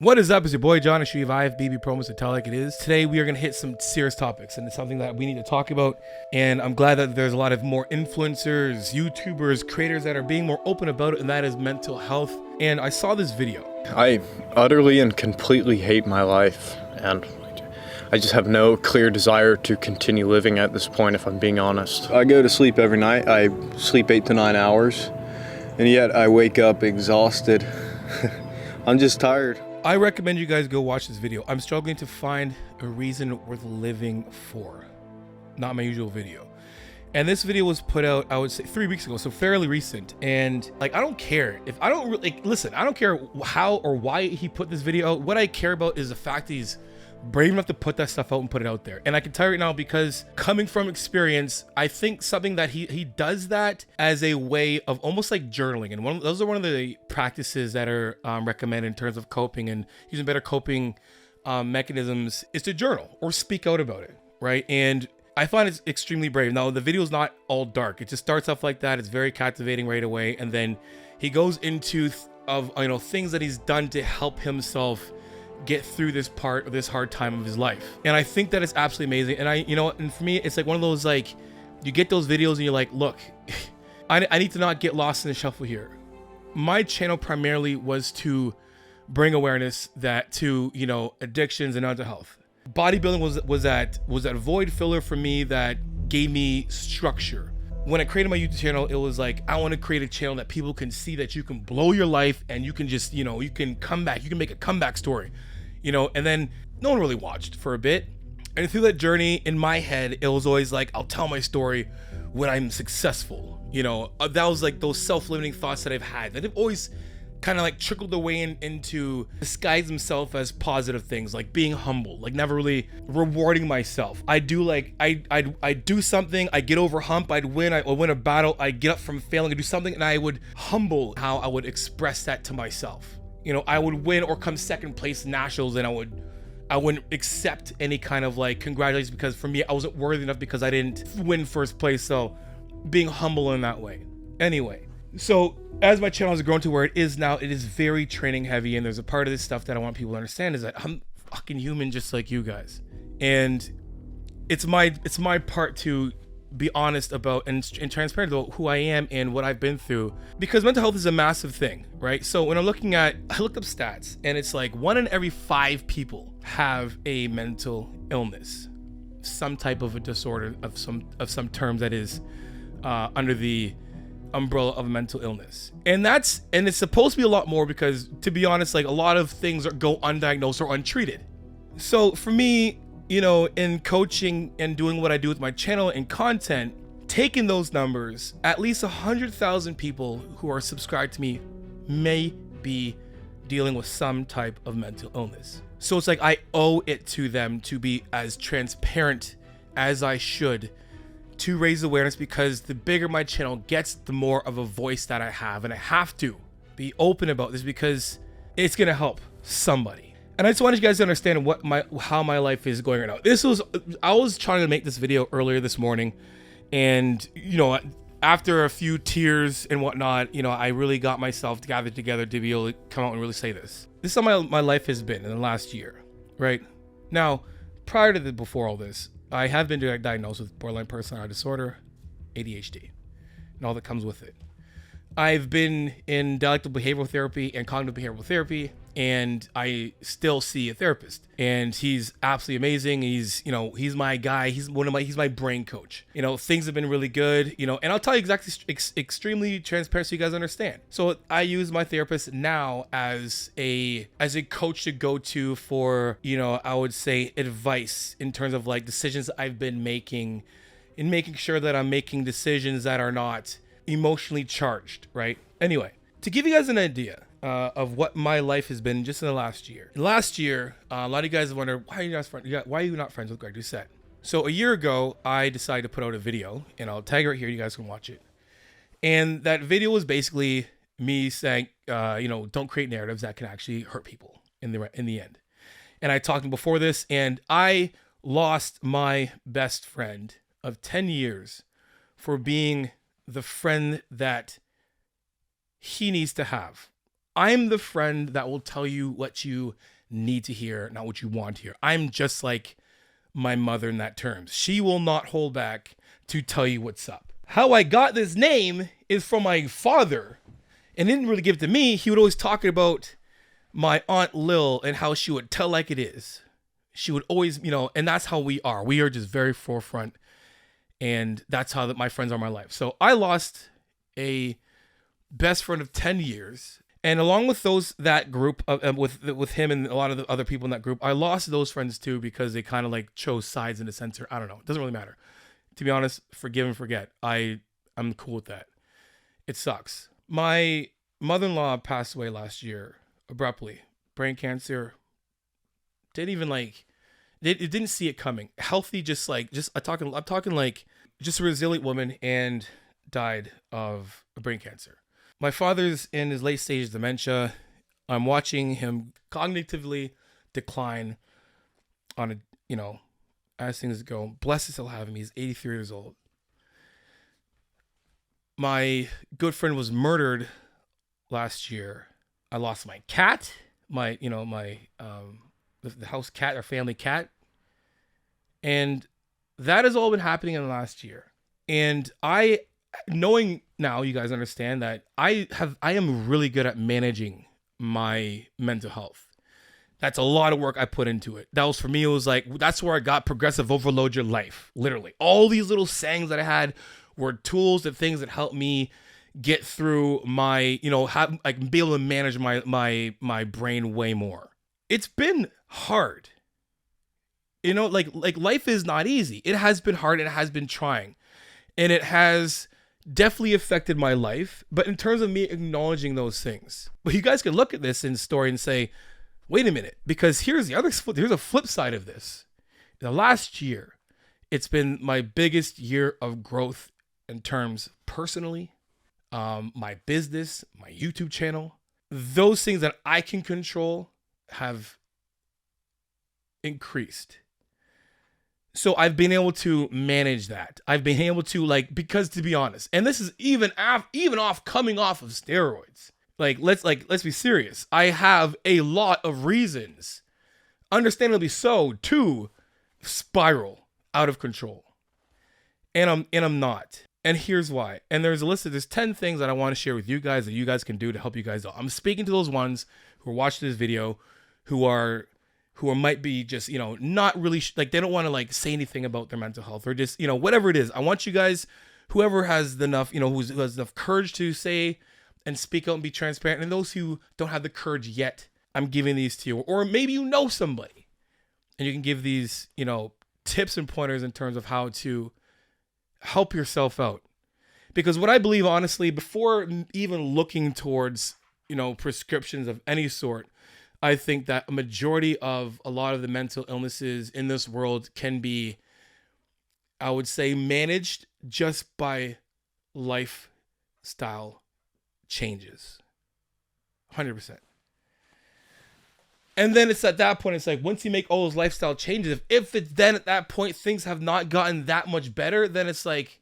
What is up? It's your boy John and I have BB Promos to tell like it is. Today we are going to hit some serious topics and it's something that we need to talk about, and I'm glad that there's a lot of more influencers, YouTubers, creators that are being more open about it, and that is mental health. And I saw this video. I utterly and completely hate my life, and I just have no clear desire to continue living at this point, if I'm being honest. I go to sleep every night. I sleep 8 to 9 hours, and yet I wake up exhausted. I'm just tired. I recommend you guys go watch this video. I'm struggling to find a reason worth living for. Not my usual video. And this video was put out, I would say 3 weeks ago, so fairly recent. And like, I don't care if I don't really listen. I don't care how or why he put this video out. What I care about is the fact that he's brave enough to put that stuff out and put it out there. And I can tell you right now, because coming from experience, I think something that he does that as a way of almost like journaling. And those are one of the practices that are recommended in terms of coping and using better coping mechanisms is to journal or speak out about it, right? And I find it's extremely brave. Now, the video is not all dark. It just starts off like that. It's very captivating right away. And then he goes into things that he's done to help himself get through this part of this hard time of his life. And I think that it's absolutely amazing. And and for me, it's like one of those, like, you get those videos and you're like, look, I need to not get lost in the shuffle here. My channel primarily was to bring awareness to addictions and mental health. Bodybuilding was that void filler for me that gave me structure. When I created my YouTube channel, it was like, I want to create a channel that people can see that you can blow your life and you can just, you can come back, you can make a comeback story, and then no one really watched for a bit. And through that journey in my head, it was always like, I'll tell my story when I'm successful. That was like those self-limiting thoughts that I've had that have always kind of like trickled their way into disguise themselves as positive things, like being humble, like never really rewarding myself. I do something, I get over hump, I'd win a battle, I get up from failing, I do something, and I would humble how I would express that to myself. I would win or come second place in nationals, and I wouldn't accept any kind of like congratulations, because for me, I wasn't worthy enough because I didn't win first place. So being humble in that way. Anyway, so as my channel has grown to where it is now, it is very training heavy, and there's a part of this stuff that I want people to understand is that I'm fucking human just like you guys, and it's my part to be honest about and transparent about who I am and what I've been through, because mental health is a massive thing, right? So when I looked up stats, and it's like 1 in every 5 people have a mental illness, some type of a disorder of some terms that is under the umbrella of mental illness. And it's supposed to be a lot more, because to be honest, like, a lot of things go undiagnosed or untreated. So for me, in coaching and doing what I do with my channel and content, taking those numbers, at least 100,000 people who are subscribed to me may be dealing with some type of mental illness. So it's like I owe it to them to be as transparent as I should to raise awareness, because the bigger my channel gets, the more of a voice that I have, and I have to be open about this because it's gonna help somebody. And I just wanted you guys to understand how my life is going right now. I was trying to make this video earlier this morning, and after a few tears and whatnot, I really got myself gathered together to be able to come out and really say this. This is how my life has been in the last year, right? Now, before all this, I have been diagnosed with borderline personality disorder, ADHD, and all that comes with it. I've been in dialectical behavioral therapy and cognitive behavioral therapy, and I still see a therapist, and he's absolutely amazing. He's my guy. He's my brain coach. Things have been really good, and I'll tell you exactly, extremely transparent so you guys understand. So I use my therapist now as a coach to go to for, I would say, advice in terms of like decisions I've been making, in making sure that I'm making decisions that are not emotionally charged, right? Anyway, to give you guys an idea of what my life has been just in the last year. Last year, a lot of you guys wonder, why are you not friends with Greg Doucette? So a year ago, I decided to put out a video, and I'll tag it right here. You guys can watch it. And that video was basically me saying, don't create narratives that can actually hurt people in the end. And I talked before this, and I lost my best friend of 10 years for being the friend that he needs to have. I'm the friend that will tell you what you need to hear, not what you want to hear. I'm just like my mother in that terms. She will not hold back to tell you what's up. How I got this name is from my father, and he didn't really give it to me. He would always talk about my Aunt Lil and how she would tell like it is. She would always, and that's how we are. We are just very forefront, and that's how my friends are in my life. So I lost a best friend of 10 years. And along with that group with him and a lot of the other people in that group, I lost those friends too because they kind of like chose sides in a sense. Or I don't know. It doesn't really matter. To be honest, forgive and forget. I'm cool with that. It sucks. My mother-in-law passed away last year abruptly. Brain cancer. Didn't even it didn't see it coming. Healthy, I'm talking like just a resilient woman, and died of brain cancer. My father's in his late stage dementia. I'm watching him cognitively decline on as things go. Blessed to still have him. He's 83 years old. My good friend was murdered last year. I lost my cat, the house cat, our family cat. And that has all been happening in the last year. And knowing now, you guys understand that I am really good at managing my mental health. That's a lot of work I put into it. That was, for me, it was like, that's where I got progressive overload your life. Literally. All these little sayings that I had were tools and things that helped me get through my, be able to manage my brain way more. It's been hard. Like life is not easy. It has been hard and it has been trying. And it has definitely affected my life, but in terms of me acknowledging those things. But you guys can look at this in story and say, wait a minute, because here's a flip side of this. In the last year, it's been my biggest year of growth in terms personally, my business, my YouTube channel. Those things that I can control have increased. So I've been able to manage that. I've been able to because to be honest, and this is even coming off of steroids. Let's be serious. I have a lot of reasons, understandably so, to spiral out of control. And I'm not. And here's why. And there's 10 things that I want to share with you guys that you guys can do to help you guys out. I'm speaking to those ones who are watching this video who might be just, not really, they don't want to say anything about their mental health or just, whatever it is. I want you guys, whoever has enough, who has enough courage to say and speak out and be transparent. And those who don't have the courage yet, I'm giving these to you. Or maybe somebody and you can give these, tips and pointers in terms of how to help yourself out. Because what I believe, honestly, before even looking towards, prescriptions of any sort, I think that a majority of a lot of the mental illnesses in this world can be, I would say, managed just by lifestyle changes. 100%. And then it's at that point, it's like, once you make all those lifestyle changes, if it's then at that point things have not gotten that much better, then it's like,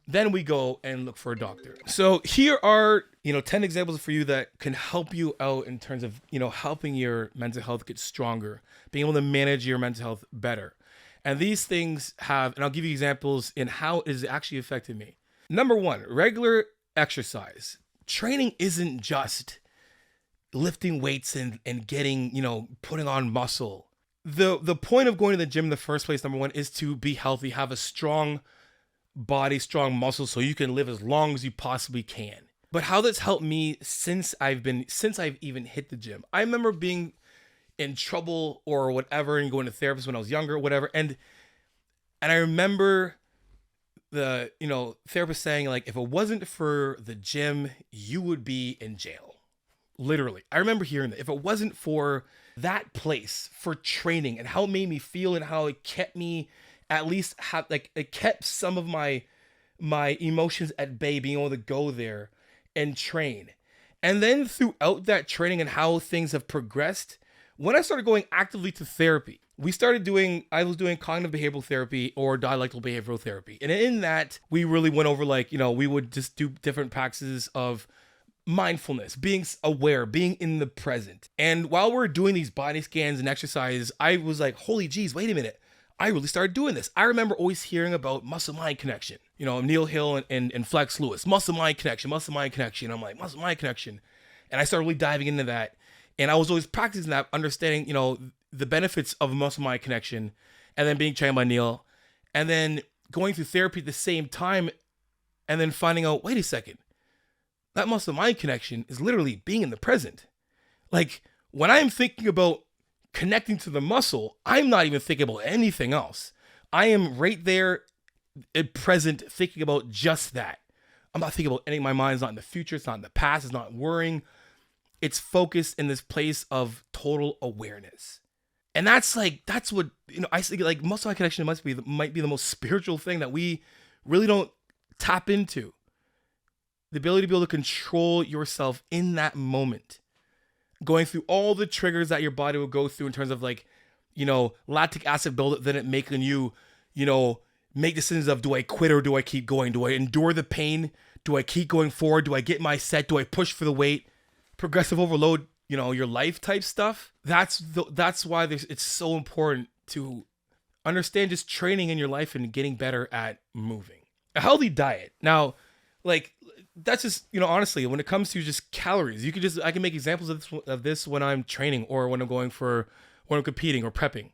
then we go and look for a doctor. So here are, 10 examples for you that can help you out in terms of, helping your mental health get stronger, being able to manage your mental health better. And these things and I'll give you examples in how it has actually affected me. Number 1, regular exercise. Training isn't just lifting weights and getting, putting on muscle. The point of going to the gym in the first place, number 1, is to be healthy, have a strong body, strong muscles, so you can live as long as you possibly can. But how that's helped me since I've even hit the gym. I remember being in trouble or whatever and going to therapists when I was younger, whatever. And I remember the, therapist saying, if it wasn't for the gym, you would be in jail. Literally. I remember hearing that. If it wasn't for that place, for training and how it made me feel and how it kept me at least it kept some of my emotions at bay, being able to go there and train. And then throughout that training and how things have progressed, when I started going actively to therapy, I was doing cognitive behavioral therapy or dialectical behavioral therapy. And in that, we really went over we would just do different practices of mindfulness, being aware, being in the present. And while we're doing these body scans and exercise, I was like, holy geez, wait a minute. I really started doing this. I remember always hearing about muscle-mind connection. You know, Neil Hill and Flex Lewis, muscle-mind connection, muscle-mind connection. I'm like, muscle-mind connection. And I started really diving into that. And I was always practicing that, understanding, you know, the benefits of muscle-mind connection, and then being trained by Neil, and then going through therapy at the same time, and then finding out, wait a second, that muscle-mind connection is literally being in the present. Like, when I'm thinking about connecting to the muscle, I'm not even thinking about anything else. I am right there at present thinking about just that. I'm not thinking about anything. My mind's not in the future. It's not in the past. It's not worrying. It's focused in this place of total awareness. And that's what, you know, I say, like, muscle-mind connection might be the most spiritual thing that we really don't tap into. The ability to be able to control yourself in that moment. Going through all the triggers that your body will go through in terms of, like, you know, lactic acid buildup, then it making you, you know, make decisions of, do I quit or do I keep going? Do I endure the pain? Do I keep going forward? Do I get my set? Do I push for the weight? Progressive overload, you know, your life type stuff. That's why it's so important to understand just training in your life and getting better at moving. A healthy diet. Now, like, that's just, you know, honestly, when it comes to just calories, I can make examples of this when I'm training or when I'm when I'm competing or prepping.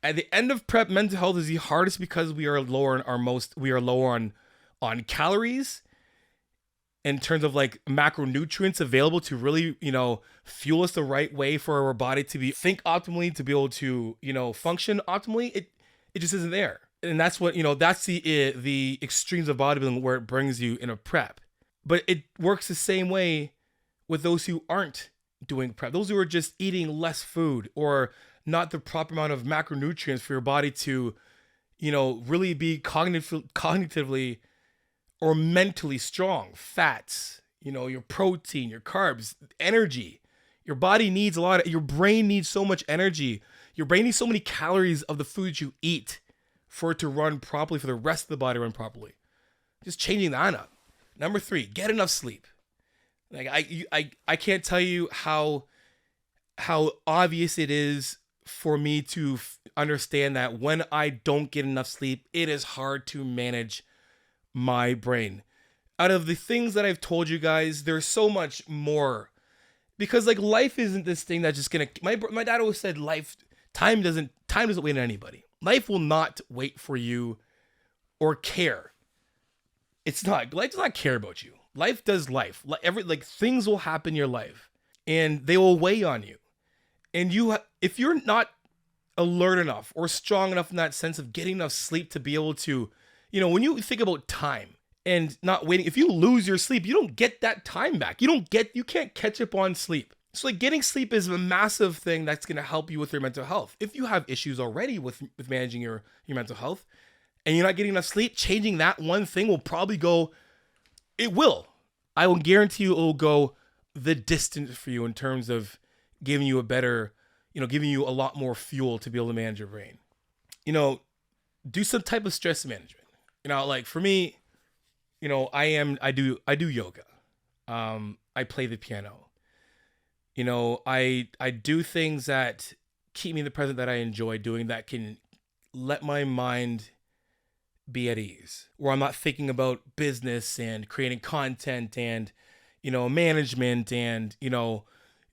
At the end of prep, mental health is the hardest because we are lower on calories in terms of, like, macronutrients available to really, you know, fuel us the right way for our body to think optimally, to be able to, you know, function optimally. It just isn't there. And that's what, you know, that's the extremes of bodybuilding where it brings you in a prep. But it works the same way with those who aren't doing prep. Those who are just eating less food or not the proper amount of macronutrients for your body to, you know, really be cognitively or mentally strong. Fats, you know, your protein, your carbs, energy. Your body needs your brain needs so much energy. Your brain needs so many calories of the food you eat for it to run properly, for the rest of the body to run properly. Just changing that up. Number 3, get enough sleep. Like, I can't tell you how obvious it is for me to understand that when I don't get enough sleep, it is hard to manage my brain. Out of the things that I've told you guys, there's so much more, because, like, life isn't this thing that's just gonna. My dad always said, time doesn't wait on anybody. Life will not wait for you or care. Life does not care about you. Life does life. Things will happen in your life, and they will weigh on you. And if you're not alert enough or strong enough in that sense of getting enough sleep to be able to, you know, when you think about time and not waiting, if you lose your sleep, you don't get that time back. You can't catch up on sleep. So, like, getting sleep is a massive thing that's going to help you with your mental health. If you have issues already with managing your mental health and you're not getting enough sleep, changing that one thing will probably I will guarantee you it will go the distance for you in terms of giving you giving you a lot more fuel to be able to manage your brain. You know, do some type of stress management. You know, like, for me, you know, I do yoga. I play the piano. You know, I do things that keep me in the present that I enjoy doing, that can let my mind be at ease, where I'm not thinking about business and creating content and, you know, management and, you know,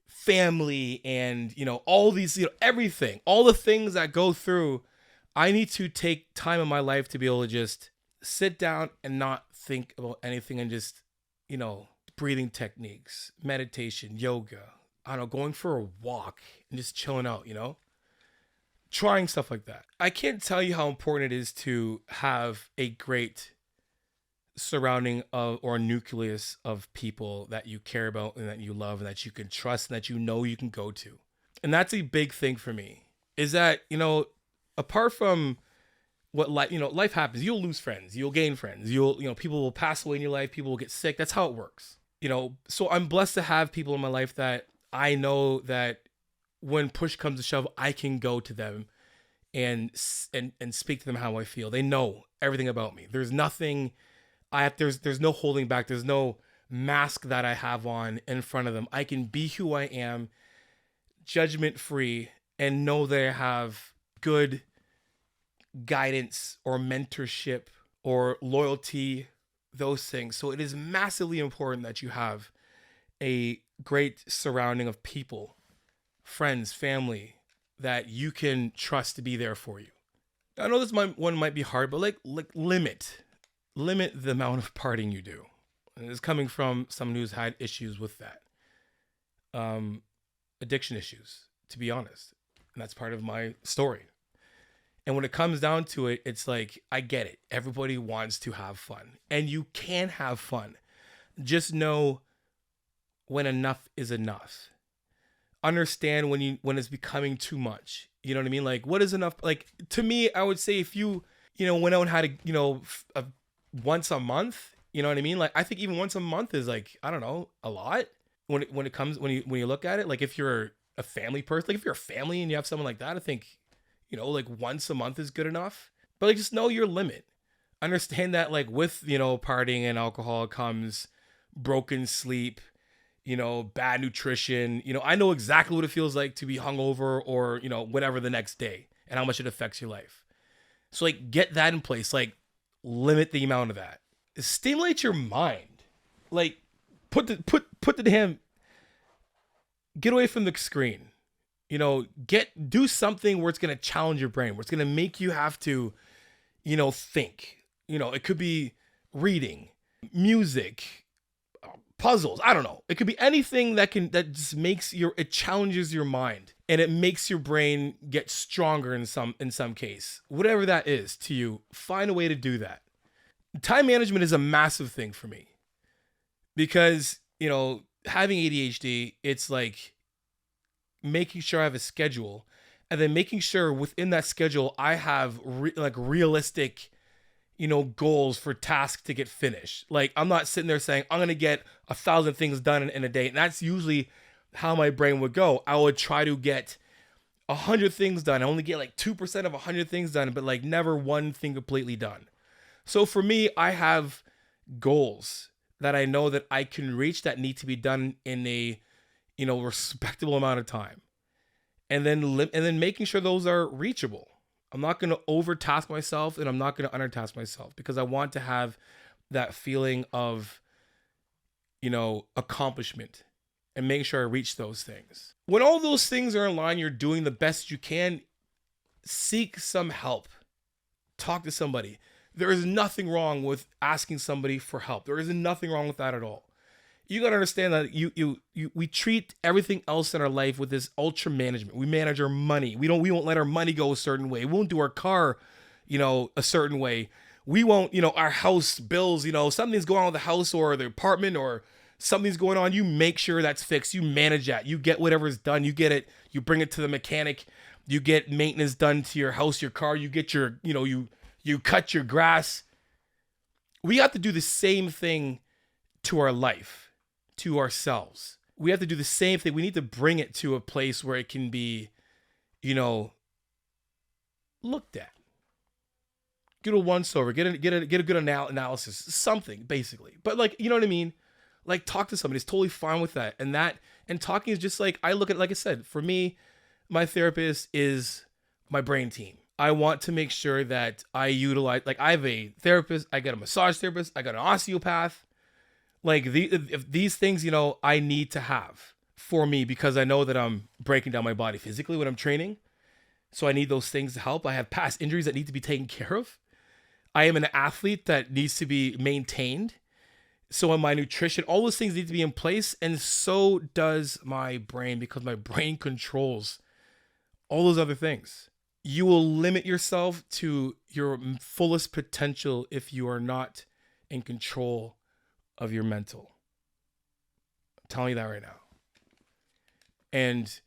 family and, you know, all these, you know, everything, all the things that go through. I need to take time in my life to be able to just sit down and not think about anything and just, you know, breathing techniques, meditation, yoga, I don't know, going for a walk and just chilling out, you know, trying stuff like that. I can't tell you how important it is to have a great surrounding of or nucleus of people that you care about and that you love and that you can trust and that you know you can go to. And that's a big thing for me, is that, you know, apart from what life happens, you'll lose friends, you'll gain friends, people will pass away in your life, people will get sick. That's how it works. You know, so I'm blessed to have people in my life that I know that when push comes to shove, I can go to them and speak to them how I feel. They know everything about me. There's nothing there's no holding back. There's no mask that I have on in front of them. I can be who I am, judgment free, and know that I have good guidance or mentorship or loyalty, those things. So it is massively important that you have a great surrounding of people, friends, family that you can trust to be there for you. I know this one might be hard, but like limit the amount of partying you do. And it's coming from someone who's had issues with that, addiction issues, to be honest, and that's part of my story. And when it comes down to it, it's like, I get it. Everybody wants to have fun, and you can have fun. Just know when enough is enough. Understand when it's becoming too much. You know what I mean? Like, what is enough? Like, to me, I would say if you went out and had a once a month, you know what I mean? Like, I think even once a month is like, I don't know, a lot when you look at it. Like, if you're a family person, like if you're a family and you have someone like that, I think, like once a month is good enough. But like, just know your limit. Understand that like with, partying and alcohol comes broken sleep, bad nutrition. I know exactly what it feels like to be hungover or, whatever the next day and how much it affects your life. So like, get that in place. Like, limit the amount of that. Stimulate your mind. Like, put the damn, get away from the screen. Do something where it's going to challenge your brain, where it's going to make you have to, think. It could be reading, music, puzzles. I don't know. It could be anything that just it challenges your mind and it makes your brain get stronger in some case. Whatever that is to you, find a way to do that. Time management is a massive thing for me because, having ADHD, it's like making sure I have a schedule and then making sure within that schedule, I have realistic, goals for tasks to get finished. Like, I'm not sitting there saying, I'm going to get 1,000 things done in a day. And that's usually how my brain would go. I would try to get 100 things done. I only get like 2% of 100 things done, but like never one thing completely done. So for me, I have goals that I know that I can reach that need to be done in a, respectable amount of time. And then making sure those are reachable. I'm not going to overtask myself and I'm not going to undertask myself because I want to have that feeling of, accomplishment and making sure I reach those things. When all those things are in line, you're doing the best you can. Seek some help. Talk to somebody. There is nothing wrong with asking somebody for help. There is nothing wrong with that at all. You got to understand that we treat everything else in our life with this ultra management. We manage our money. We won't let our money go a certain way. We won't do our car, a certain way. We won't, our house bills, something's going on with the house or the apartment or something's going on. You make sure that's fixed. You manage that. You get whatever's done. You get it. You bring it to the mechanic. You get maintenance done to your house, your car. You get your, you cut your grass. We have to do the same thing to our life, to ourselves. We have to do the same thing. We need to bring it to a place where it can be, looked at. Get a once over. Get a good analysis. Something basically. But like, you know what I mean? Like, talk to somebody. It's totally fine with that. And talking is just like, I look at, like I said, for me, my therapist is my brain team. I want to make sure that I utilize, like, I have a therapist, I got a massage therapist, I got an osteopath. Like, if these things, I need to have for me because I know that I'm breaking down my body physically when I'm training. So I need those things to help. I have past injuries that need to be taken care of. I am an athlete that needs to be maintained. So in my nutrition, all those things need to be in place. And so does my brain because my brain controls all those other things. You will limit yourself to your fullest potential if you are not in control of your mental. I'm telling you that right now. And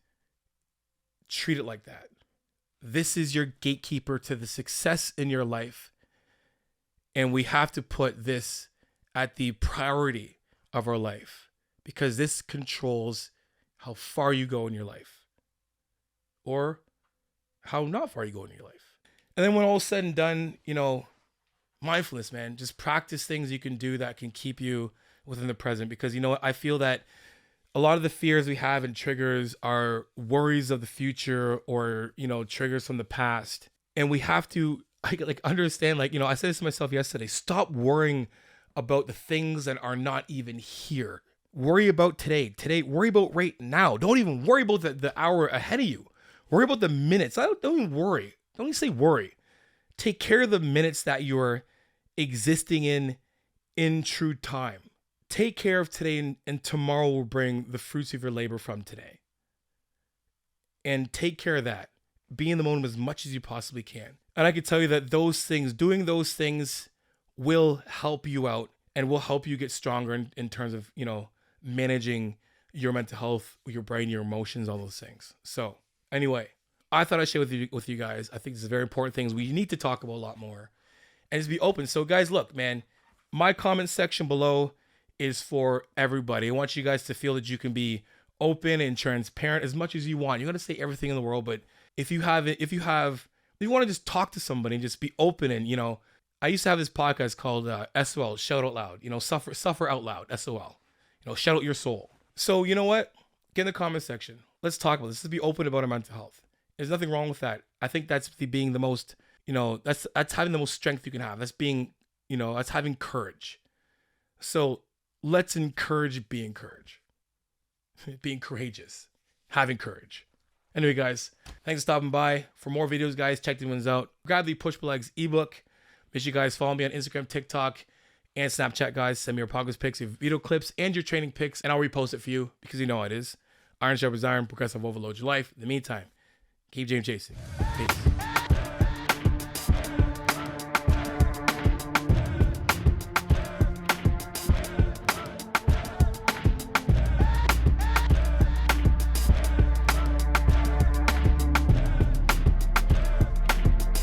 treat it like that. This is your gatekeeper to the success in your life. And we have to put this at the priority of our life because this controls how far you go in your life or how not far you go in your life. And then when all is said and done, mindfulness, man, just practice things you can do that can keep you within the present, because you know what? I feel that a lot of the fears we have and triggers are worries of the future, or, you know, triggers from the past. And we have to like understand, like, you know, I said this to myself yesterday, stop worrying about the things that are not even here. Worry about today, worry about right now. Don't even worry about the hour ahead of you. Worry about the minutes. Don't even worry. Don't even say worry. Take care of the minutes that you're existing in true time. Take care of today, and tomorrow will bring the fruits of your labor from today. And take care of that. Be in the moment as much as you possibly can. And I can tell you that those things, doing those things, will help you out and will help you get stronger in terms of, you know, managing your mental health, your brain, your emotions, all those things. So anyway, I thought I'd share with you guys. I think this is very important things we need to talk about a lot more, and just be open. So guys, look, man, my comment section below is for everybody. I want you guys to feel that you can be open and transparent as much as you want. You got to say everything in the world, but if you want to just talk to somebody and just be open, and, you know, I used to have this podcast called SOL, Shout Out Loud, you know, suffer out loud, SOL, you know, shout out your soul. So you know what? Get in the comment section. Let's talk about this. Let's be open about our mental health. There's nothing wrong with that. I think that's being the most, you know, that's having the most strength you can have. That's being, you know, that's having courage. So let's encourage being courageous, having courage. Anyway, guys, thanks for stopping by. For more videos, guys, check these ones out. Grab the Push Pull Legs ebook. Make sure you guys follow me on Instagram, TikTok, and Snapchat, guys. Send me your progress pics, your video clips, and your training pics, and I'll repost it for you, because you know how it is. Iron sharpens iron, progressive overload your life. In the meantime, keep James chasing. Peace.